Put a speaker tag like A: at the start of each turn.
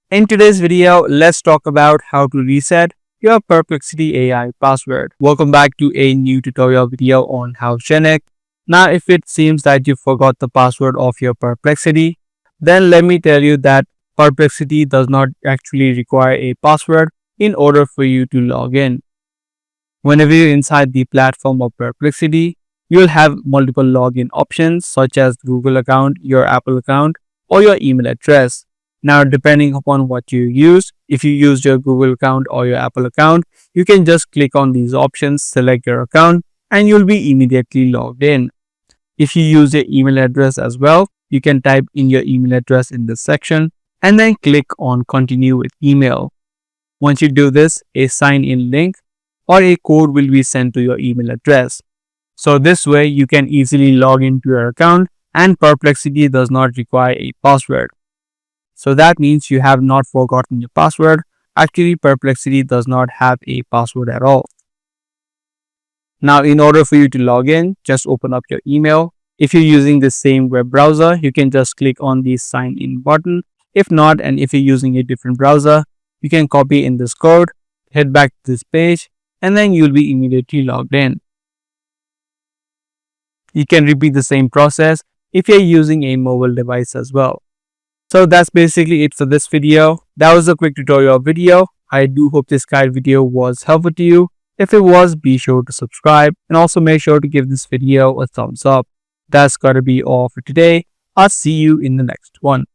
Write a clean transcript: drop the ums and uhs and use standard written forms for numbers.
A: In today's video, let's talk about how to reset your Perplexity AI password. Welcome back to a new tutorial video on HowGenic. Now, if it seems that you forgot the password of your Perplexity, then let me tell you that Perplexity does not actually require a password in order for you to log in. Whenever you're inside the platform of Perplexity, you'll have multiple login options such as Google account, your Apple account, or your email address. Now, depending upon what you use, if you use your Google account or your Apple account, you can just click on these options, select your account, and you'll be immediately logged in. If you use your email address as well, you can type in your email address in this section and then click on continue with email. Once you do this, a sign in link or a code will be sent to your email address. So this way you can easily log into your account and Perplexity does not require a password. So that means you have not forgotten your password. Actually, Perplexity does not have a password at all. Now, in order for you to log in, just open up your email. If you're using the same web browser, you can just click on the sign in button. If not, and if you're using a different browser, you can copy in this code, head back to this page, and then you'll be immediately logged in. You can repeat the same process if you're using a mobile device as well. So that's basically it for this video. That was a quick tutorial video. I do hope this guide video was helpful to you. If it was, be sure to subscribe and also make sure to give this video a thumbs up. That's gotta be all for today. I'll see you in the next one.